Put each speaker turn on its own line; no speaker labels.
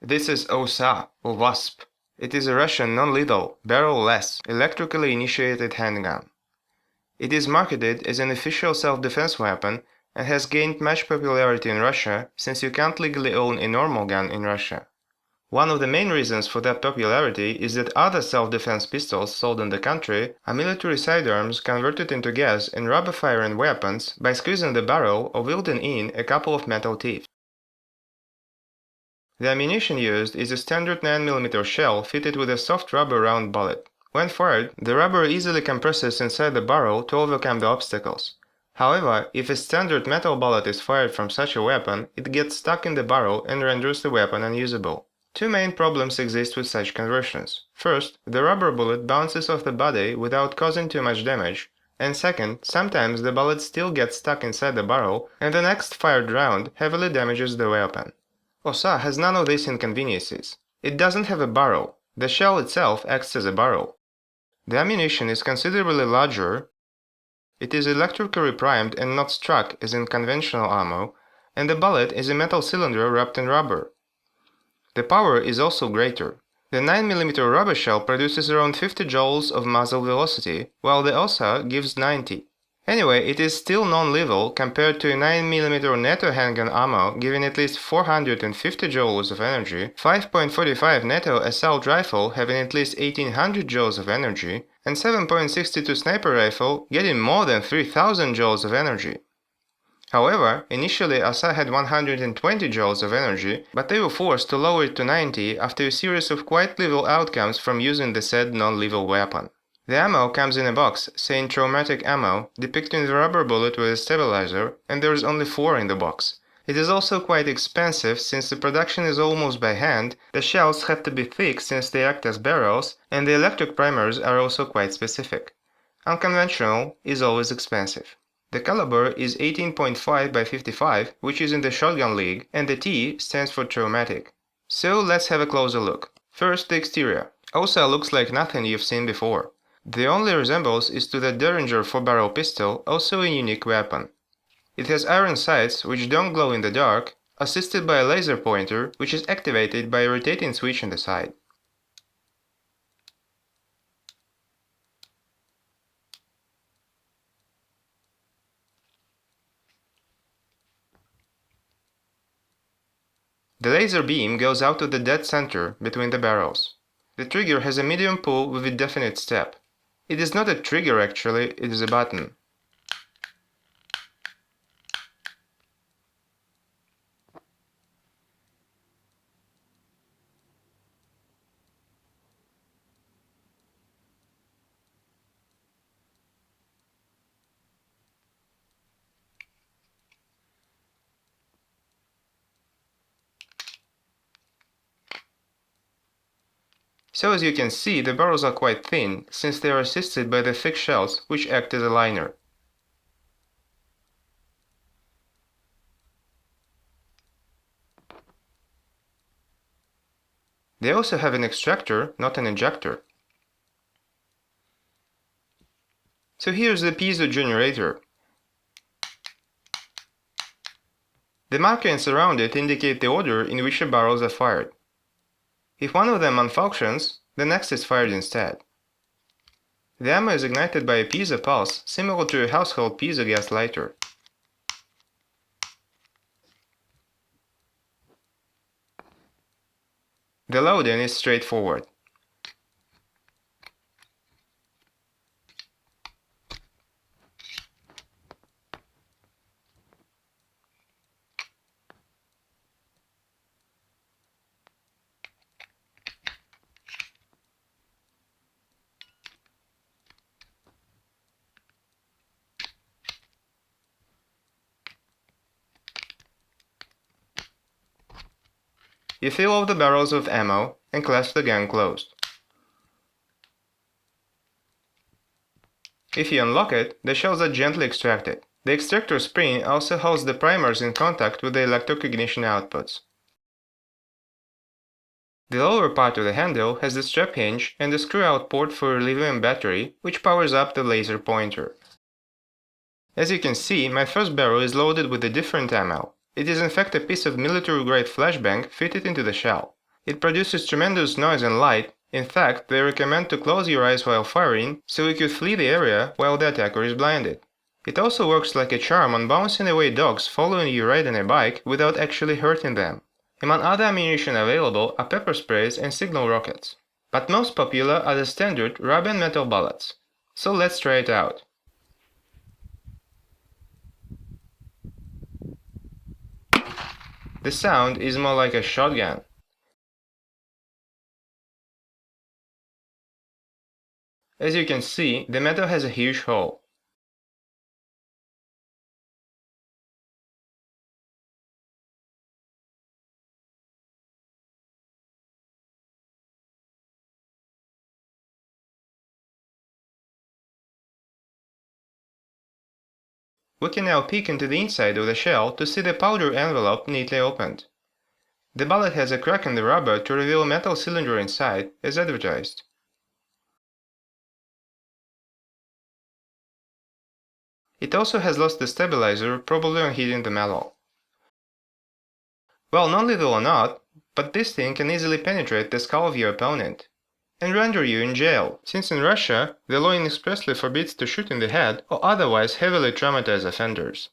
This is OSA, or WASP. It is a Russian non-lethal, barrel-less, electrically initiated handgun. It is marketed as an official self-defense weapon and has gained much popularity in Russia since you can't legally own a normal gun in Russia. One of the main reasons for that popularity is that other self-defense pistols sold in the country are military sidearms converted into gas and rubber-firing weapons by squeezing the barrel or welding in a couple of metal teeth. The ammunition used is a standard 9mm shell fitted with a soft rubber round bullet. When fired, the rubber easily compresses inside the barrel to overcome the obstacles. However, if a standard metal bullet is fired from such a weapon, it gets stuck in the barrel and renders the weapon unusable. Two main problems exist with such conversions. First, the rubber bullet bounces off the body without causing too much damage, and second, sometimes the bullet still gets stuck inside the barrel and the next fired round heavily damages the weapon. OSA has none of these inconveniences. It doesn't have a barrel. The shell itself acts as a barrel. The ammunition is considerably larger. It is electrically primed and not struck as in conventional ammo, and the bullet is a metal cylinder wrapped in rubber. The power is also greater. The 9mm rubber shell produces around 50 joules of muzzle velocity, while the OSA gives 90. Anyway, it is still non-lethal compared to a 9mm NATO handgun ammo giving at least 450 joules of energy, 5.45 NATO assault rifle having at least 1800 joules of energy, and 7.62 sniper rifle getting more than 3000 joules of energy. However, initially OSA had 120 joules of energy, but they were forced to lower it to 90 after a series of quite lethal outcomes from using the said non-lethal weapon. The ammo comes in a box saying traumatic ammo, depicting the rubber bullet with a stabilizer, and there is only 4 in the box. It is also quite expensive since the production is almost by hand, the shells have to be thick since they act as barrels, and the electric primers are also quite specific. Unconventional is always expensive. The caliber is 18.5 by 55, which is in the shotgun league, and the T stands for traumatic. So let's have a closer look. First, the exterior. OSA looks like nothing you've seen before. The only resemblance is to the Derringer 4-barrel pistol, also a unique weapon. It has iron sights which don't glow in the dark, assisted by a laser pointer which is activated by a rotating switch on the side. The laser beam goes out of the dead center between the barrels. The trigger has a medium pull with a definite step. It is not a trigger actually, it is a button. So as you can see, the barrels are quite thin, since they are assisted by the thick shells which act as a liner. They also have an extractor, not an injector. So here's the piezo generator. The markings around it indicate the order in which the barrels are fired. If one of them malfunctions, the next is fired instead. The ammo is ignited by a piezo pulse, similar to a household piezo gas lighter. The loading is straightforward. You fill all the barrels with ammo and clasp the gun closed. If you unlock it, the shells are gently extracted. The extractor spring also holds the primers in contact with the electric ignition outputs. The lower part of the handle has the strap hinge and the screw-out port for a lithium battery, which powers up the laser pointer. As you can see, my first barrel is loaded with a different ammo. It is in fact a piece of military-grade flashbang fitted into the shell. It produces tremendous noise and light. In fact, they recommend to close your eyes while firing, so you could flee the area while the attacker is blinded. It also works like a charm on bouncing away dogs following you riding a bike without actually hurting them. Among other ammunition available are pepper sprays and signal rockets. But most popular are the standard rubber and metal bullets. So let's try it out. The sound is more like a shotgun. As you can see, the metal has a huge hole. We can now peek into the inside of the shell to see the powder envelope neatly opened. The bullet has a crack in the rubber to reveal a metal cylinder inside, as advertised. It also has lost the stabilizer, probably on hitting the metal. Well, non-lethal or not, but this thing can easily penetrate the skull of your opponent and render you in jail, since in Russia the law expressly forbids to shoot in the head or otherwise heavily traumatize offenders.